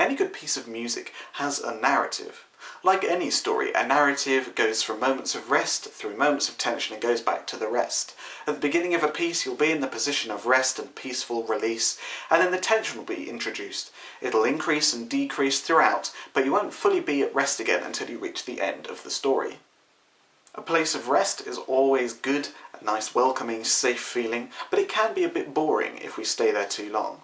Any good piece of music has a narrative. Like any story, a narrative goes from moments of rest through moments of tension and goes back to the rest. At the beginning of a piece, you'll be in the position of rest and peaceful release, and then the tension will be introduced. It'll increase and decrease throughout, but you won't fully be at rest again until you reach the end of the story. A place of rest is always good, a nice welcoming, safe feeling, but it can be a bit boring if we stay there too long.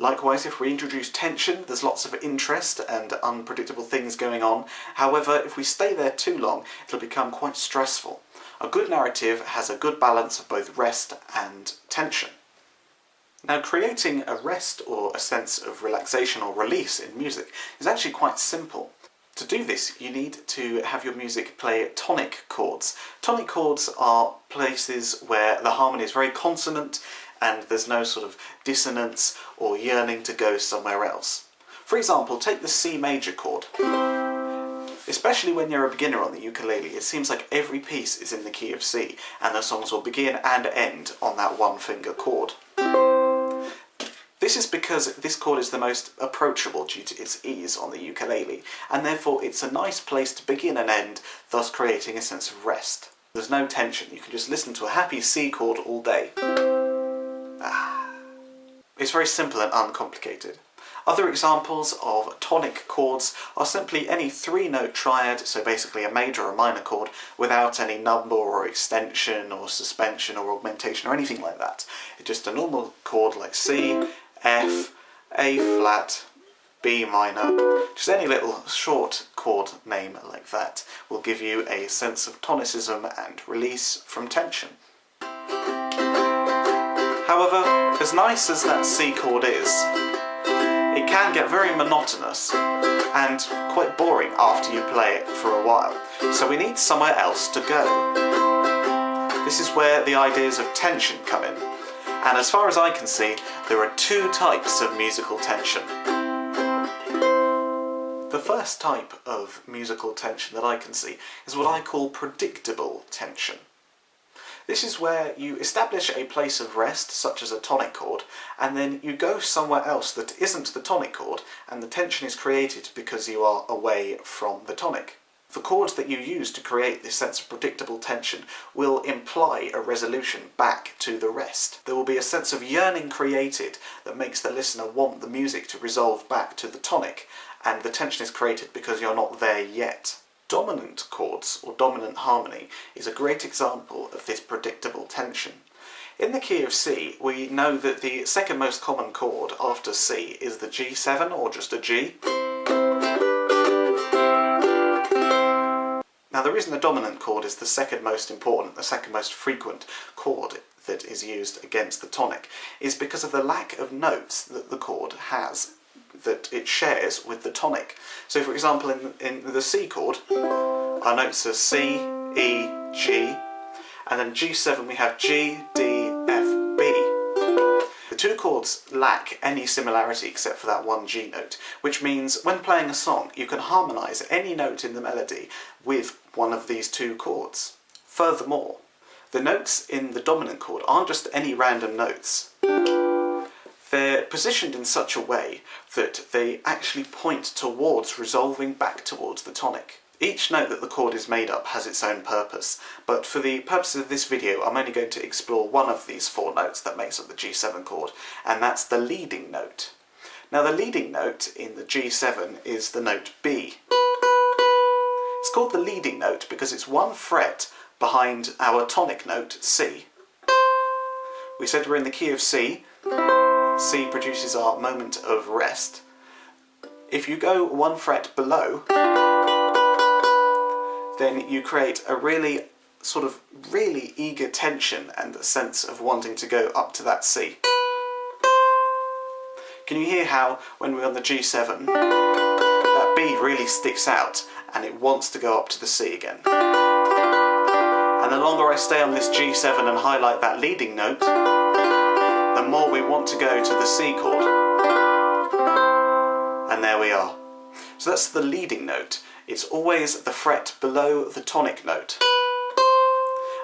Likewise, if we introduce tension, there's lots of interest and unpredictable things going on. However, if we stay there too long, it'll become quite stressful. A good narrative has a good balance of both rest and tension. Now, creating a rest or a sense of relaxation or release in music is actually quite simple. To do this, you need to have your music play tonic chords. Tonic chords are places where the harmony is very consonant and there's no sort of dissonance or yearning to go somewhere else. For example, take the C major chord. Especially when you're a beginner on the ukulele, it seems like every piece is in the key of C, and the songs will begin and end on that one finger chord. This is because this chord is the most approachable due to its ease on the ukulele, and therefore it's a nice place to begin and end, thus creating a sense of rest. There's no tension, you can just listen to a happy C chord all day. It's very simple and uncomplicated. Other examples of tonic chords are simply any three-note triad, so basically a major or minor chord, without any number or extension or suspension or augmentation or anything like that. It's just a normal chord like C, F, A flat, B minor. Just any little short chord name like that will give you a sense of tonicism and release from tension. However, as nice as that C chord is, it can get very monotonous and quite boring after you play it for a while, so we need somewhere else to go. This is where the ideas of tension come in, and as far as I can see, there are two types of musical tension. The first type of musical tension that I can see is what I call predictable tension. This is where you establish a place of rest, such as a tonic chord, and then you go somewhere else that isn't the tonic chord, and the tension is created because you are away from the tonic. The chords that you use to create this sense of predictable tension will imply a resolution back to the rest. There will be a sense of yearning created that makes the listener want the music to resolve back to the tonic, and the tension is created because you're not there yet. Dominant chords, or dominant harmony, is a great example of this predictable tension. In the key of C, we know that the second most common chord after C is the G7, or just a G. Now, the reason the dominant chord is the second most important, the second most frequent chord that is used against the tonic, is because of the lack of notes that the chord has, that it shares with the tonic. So for example, in the C chord, our notes are C, E, G, and then G7 we have G, D, F, B. The two chords lack any similarity except for that one G note, which means when playing a song you can harmonise any note in the melody with one of these two chords. Furthermore, the notes in the dominant chord aren't just any random notes. They're positioned in such a way that they actually point towards resolving back towards the tonic. Each note that the chord is made up has its own purpose, but for the purposes of this video I'm only going to explore one of these four notes that makes up the G7 chord, and that's the leading note. Now, the leading note in the G7 is the note B. It's called the leading note because it's one fret behind our tonic note C. We said we're in the key of C. C produces our moment of rest. If you go one fret below, then you create a really eager tension and a sense of wanting to go up to that C. Can you hear how when we're on the G7, that B really sticks out and it wants to go up to the C again? And the longer I stay on this G7 and highlight that leading note, the more we want to go to the C chord. And there we are. So that's the leading note. It's always the fret below the tonic note.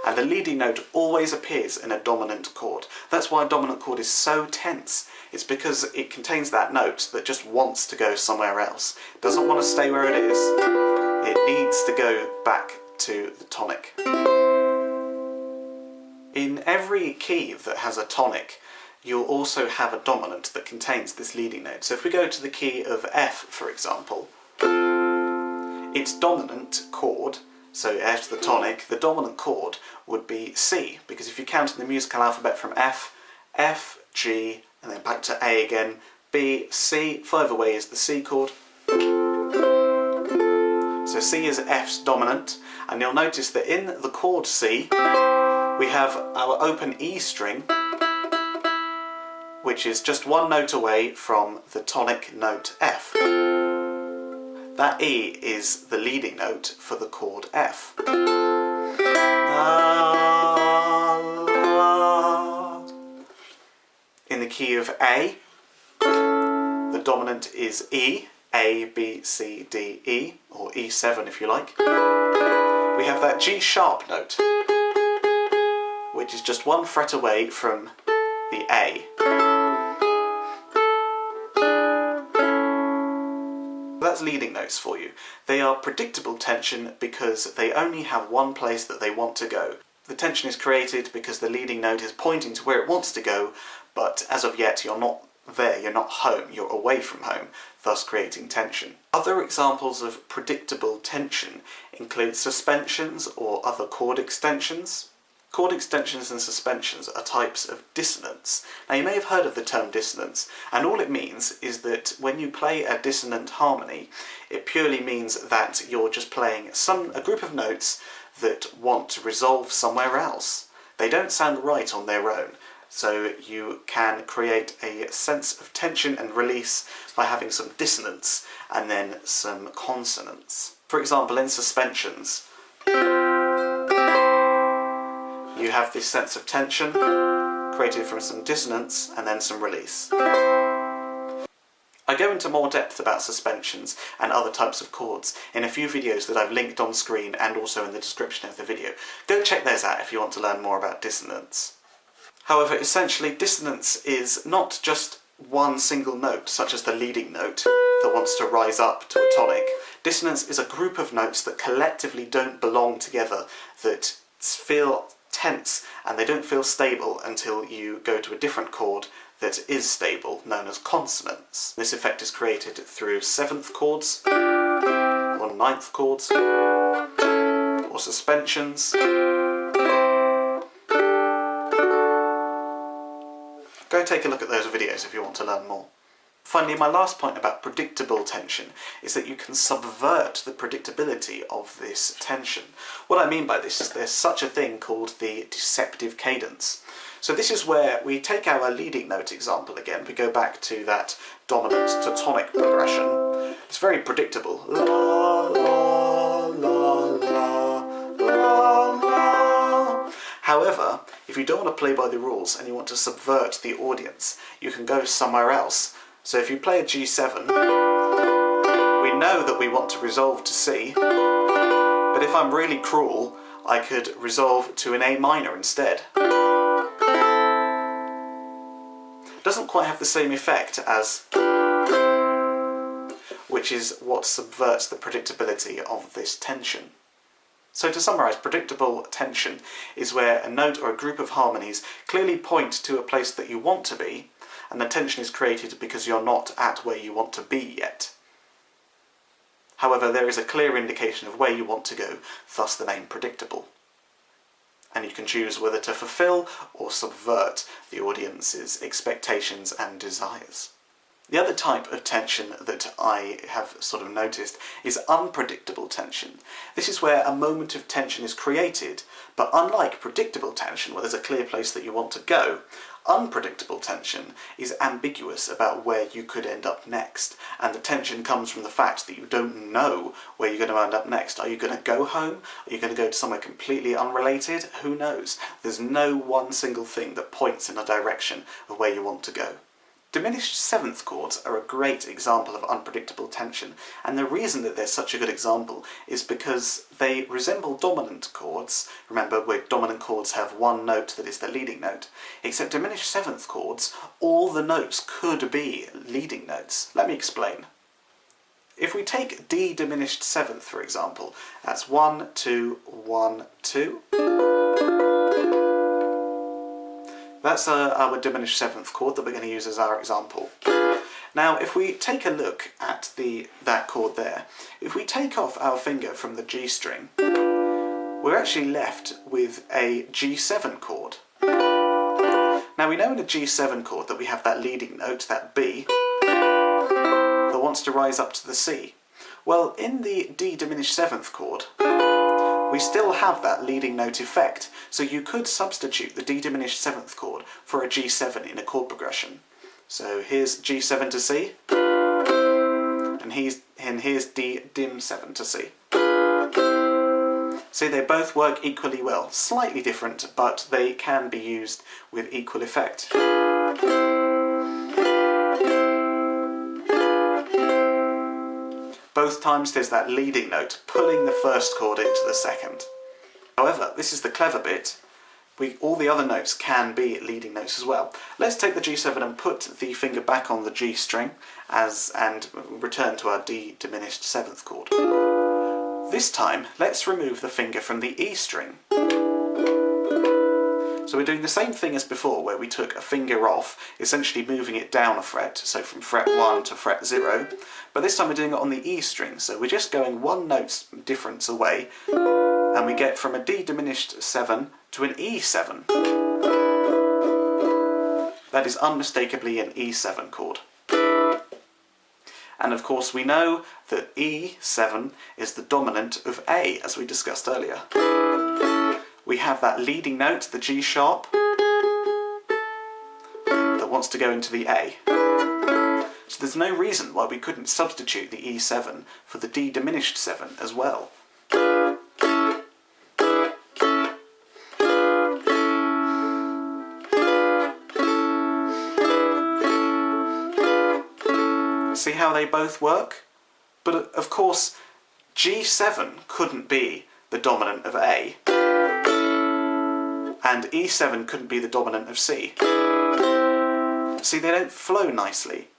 And the leading note always appears in a dominant chord. That's why a dominant chord is so tense. It's because it contains that note that just wants to go somewhere else. It doesn't want to stay where it is. It needs to go back to the tonic. In every key that has a tonic, you'll also have a dominant that contains this leading note. So if we go to the key of F, for example, its dominant chord, so F the tonic, the dominant chord would be C, because if you count in the musical alphabet from F, F, G, and then back to A again, B, C, 5 away is the C chord. So C is F's dominant, and you'll notice that in the chord C, we have our open E string, which is just one note away from the tonic note F. That E is the leading note for the chord F. In the key of A, the dominant is E, A, B, C, D, E, or E7 if you like. We have that G sharp note, which is just one fret away from the A. That's leading notes for you. They are predictable tension because they only have one place that they want to go. The tension is created because the leading note is pointing to where it wants to go, but as of yet you're not there, you're not home, you're away from home, thus creating tension. Other examples of predictable tension include suspensions or other chord extensions. Chord extensions and suspensions are types of dissonance. Now you may have heard of the term dissonance, and all it means is that when you play a dissonant harmony, it purely means that you're just playing a group of notes that want to resolve somewhere else. They don't sound right on their own, so you can create a sense of tension and release by having some dissonance and then some consonance. For example, in suspensions, you have this sense of tension created from some dissonance and then some release. I go into more depth about suspensions and other types of chords in a few videos that I've linked on screen and also in the description of the video. Go check those out if you want to learn more about dissonance. However, essentially dissonance is not just one single note, such as the leading note that wants to rise up to a tonic. Dissonance is a group of notes that collectively don't belong together, that feel tense and they don't feel stable until you go to a different chord that is stable, known as consonance. This effect is created through 7th chords, or 9th chords, or suspensions. Go take a look at those videos if you want to learn more. Finally, my last point about predictable tension is that you can subvert the predictability of this tension. What I mean by this is there's such a thing called the deceptive cadence. So this is where we take our leading note example again, we go back to that dominant to tonic progression. It's very predictable. La, la, la, la, la, la. However, if you don't want to play by the rules and you want to subvert the audience, you can go somewhere else. So if you play a G7, we know that we want to resolve to C, but if I'm really cruel, I could resolve to an A minor instead. Doesn't quite have the same effect as, which is what subverts the predictability of this tension. So to summarise, predictable tension is where a note or a group of harmonies clearly point to a place that you want to be, and the tension is created because you're not at where you want to be yet. However, there is a clear indication of where you want to go, thus the name predictable. And you can choose whether to fulfill or subvert the audience's expectations and desires. The other type of tension that I have sort of noticed is unpredictable tension. This is where a moment of tension is created, but unlike predictable tension, where there's a clear place that you want to go, unpredictable tension is ambiguous about where you could end up next, and the tension comes from the fact that you don't know where you're going to end up next. Are you going to go home? Are you going to go to somewhere completely unrelated? Who knows? There's no one single thing that points in a direction of where you want to go. Diminished seventh chords are a great example of unpredictable tension, and the reason that they're such a good example is because they resemble dominant chords. Remember, where dominant chords have one note that is the leading note, except diminished seventh chords, all the notes could be leading notes. Let me explain. If we take D diminished seventh, for example, that's 1, 2, 1, 2. That's our diminished seventh chord that we're going to use as our example. Now, if we take a look at that chord there, if we take off our finger from the G string, we're actually left with a G7 chord. Now, we know in a G7 chord that we have that leading note, that B, that wants to rise up to the C. Well, in the D diminished seventh chord, we still have that leading note effect, so you could substitute the D diminished seventh chord for a G7 in a chord progression. So here's G7 to C, and here's D dim 7 to C. See, they both work equally well, slightly different, but they can be used with equal effect. Both times there's that leading note pulling the first chord into the second. However, this is the clever bit, all the other notes can be leading notes as well. Let's take the G7 and put the finger back on the G string and return to our D diminished seventh chord. This time, let's remove the finger from the E string. So we're doing the same thing as before, where we took a finger off, essentially moving it down a fret, so from fret 1 to fret 0, but this time we're doing it on the E string, so we're just going one note difference away, and we get from a D diminished 7 to an E7. That is unmistakably an E7 chord. And of course we know that E7 is the dominant of A, as we discussed earlier. We have that leading note, the G sharp, that wants to go into the A. So there's no reason why we couldn't substitute the E7 for the D diminished 7 as well. See how they both work? But of course, G7 couldn't be the dominant of A, and E7 couldn't be the dominant of C. See, they don't flow nicely.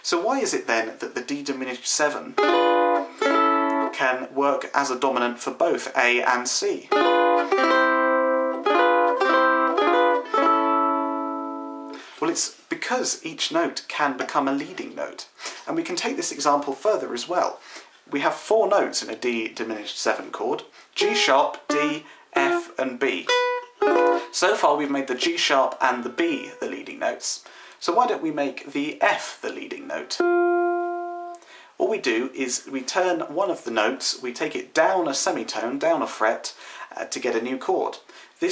So why is it then that the D diminished 7 can work as a dominant for both A and C? Well, it's because each note can become a leading note. And we can take this example further as well. We have 4 notes in a D diminished 7 chord: G sharp, D, F and B. So far we've made the G sharp and the B the leading notes. So why don't we make the F the leading note? All we do is we turn one of the notes, we take it down a semitone, down a fret, to get a new chord. For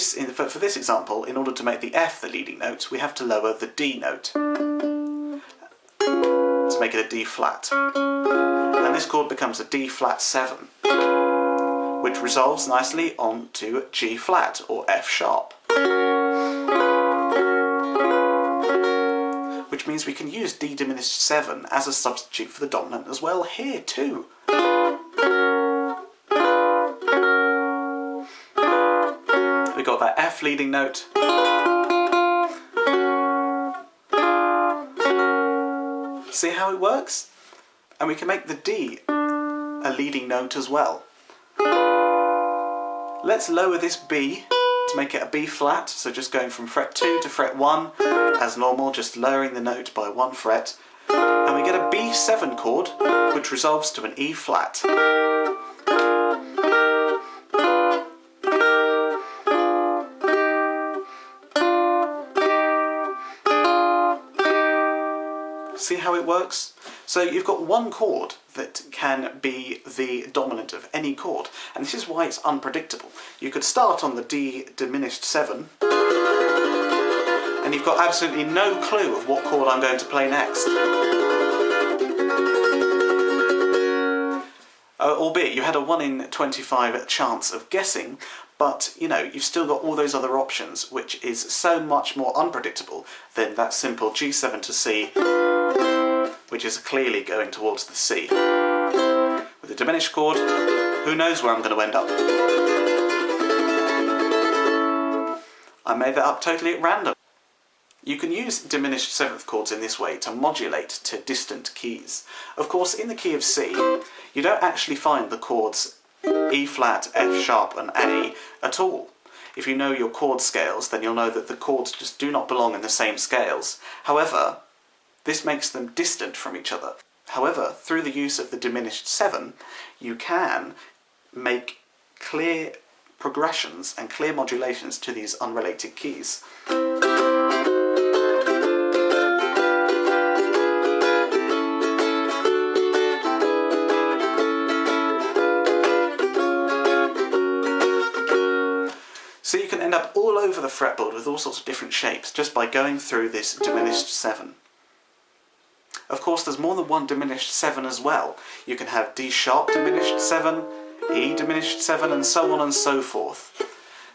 this example, in order to make the F the leading note, we have to lower the D note to make it a D flat. And this chord becomes a D flat 7, which resolves nicely onto G flat or F sharp. Which means we can use D diminished 7 as a substitute for the dominant as well here too. We got that F leading note. See how it works? And we can make the D a leading note as well. Let's lower this B to make it a B flat, so just going from fret 2 to fret 1 as normal, just lowering the note by 1 fret, and we get a B7 chord which resolves to an E flat. See how it works? So you've got one chord that can be the dominant of any chord, and this is why it's unpredictable. You could start on the D diminished 7, and you've got absolutely no clue of what chord I'm going to play next. albeit you had a 1 in 25 chance of guessing, but you know, you've still got all those other options, which is so much more unpredictable than that simple G7 to C, which is clearly going towards the C. With a diminished chord, who knows where I'm going to end up? I made that up totally at random. You can use diminished 7th chords in this way to modulate to distant keys. Of course, in the key of C, you don't actually find the chords E flat, F sharp and A at all. If you know your chord scales, then you'll know that the chords just do not belong in the same scales. However, this makes them distant from each other. However, through the use of the diminished 7, you can make clear progressions and clear modulations to these unrelated keys. So you can end up all over the fretboard with all sorts of different shapes just by going through this diminished 7. Of course, there's more than one diminished 7 as well. You can have D sharp diminished 7, E diminished 7, and so on and so forth.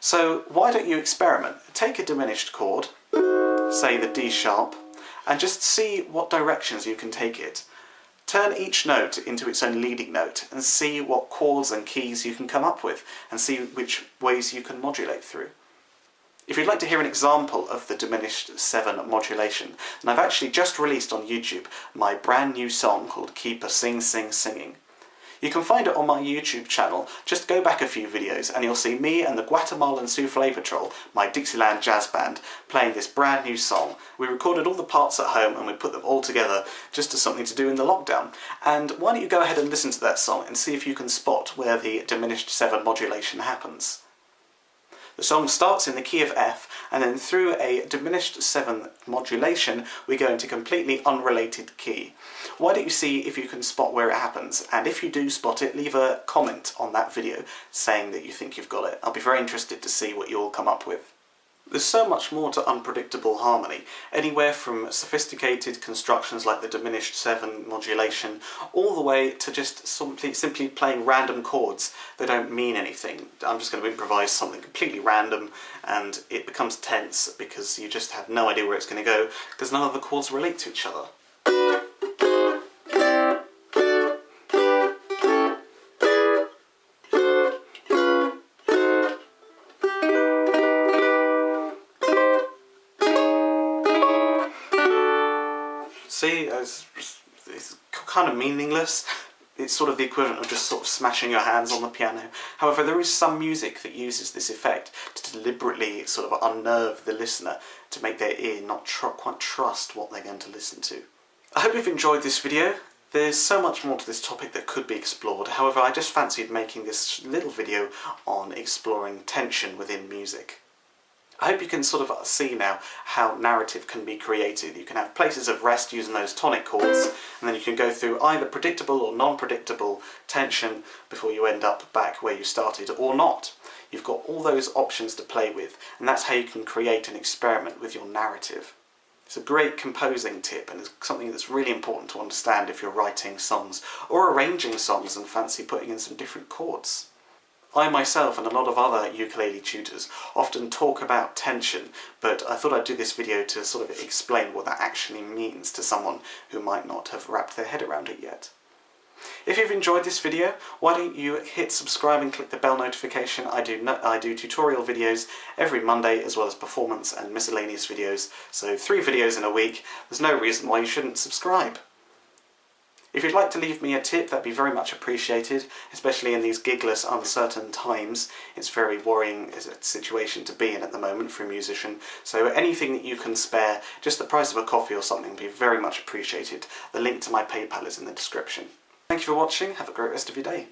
So why don't you experiment? Take a diminished chord, say the D sharp, and just see what directions you can take it. Turn each note into its own leading note and see what chords and keys you can come up with and see which ways you can modulate through. If you'd like to hear an example of the diminished 7 modulation, then I've actually just released on YouTube my brand new song called Keep a Sing Sing Singing. You can find it on my YouTube channel. Just go back a few videos and you'll see me and the Guatemalan Soufflé Patrol, my Dixieland jazz band, playing this brand new song. We recorded all the parts at home and we put them all together just as something to do in the lockdown. And why don't you go ahead and listen to that song and see if you can spot where the diminished 7 modulation happens. The song starts in the key of F, and then through a diminished 7 modulation we go into a completely unrelated key. Why don't you see if you can spot where it happens, and if you do spot it, leave a comment on that video saying that you think you've got it. I'll be very interested to see what you all come up with. There's so much more to unpredictable harmony, anywhere from sophisticated constructions like the diminished 7 modulation, all the way to just simply playing random chords that don't mean anything. I'm just going to improvise something completely random and it becomes tense because you just have no idea where it's going to go because none of the chords relate to each other. See, it's kind of meaningless. It's sort of the equivalent of just sort of smashing your hands on the piano. However, there is some music that uses this effect to deliberately sort of unnerve the listener to make their ear not quite trust what they're going to listen to. I hope you've enjoyed this video. There's so much more to this topic that could be explored. However, I just fancied making this little video on exploring tension within music. I hope you can sort of see now how narrative can be created. You can have places of rest using those tonic chords, and then you can go through either predictable or non-predictable tension before you end up back where you started, or not. You've got all those options to play with, and that's how you can create an experiment with your narrative. It's a great composing tip, and it's something that's really important to understand if you're writing songs, or arranging songs and fancy putting in some different chords. I myself and a lot of other ukulele tutors often talk about tension, but I thought I'd do this video to sort of explain what that actually means to someone who might not have wrapped their head around it yet. If you've enjoyed this video, why don't you hit subscribe and click the bell notification. I do tutorial videos every Monday, as well as performance and miscellaneous videos, so 3 videos in a week. There's no reason why you shouldn't subscribe. If you'd like to leave me a tip, that'd be very much appreciated, especially in these gigless, uncertain times. It's a very worrying situation to be in at the moment for a musician, so anything that you can spare, just the price of a coffee or something, would be very much appreciated. The link to my PayPal is in the description. Thank you for watching, have a great rest of your day.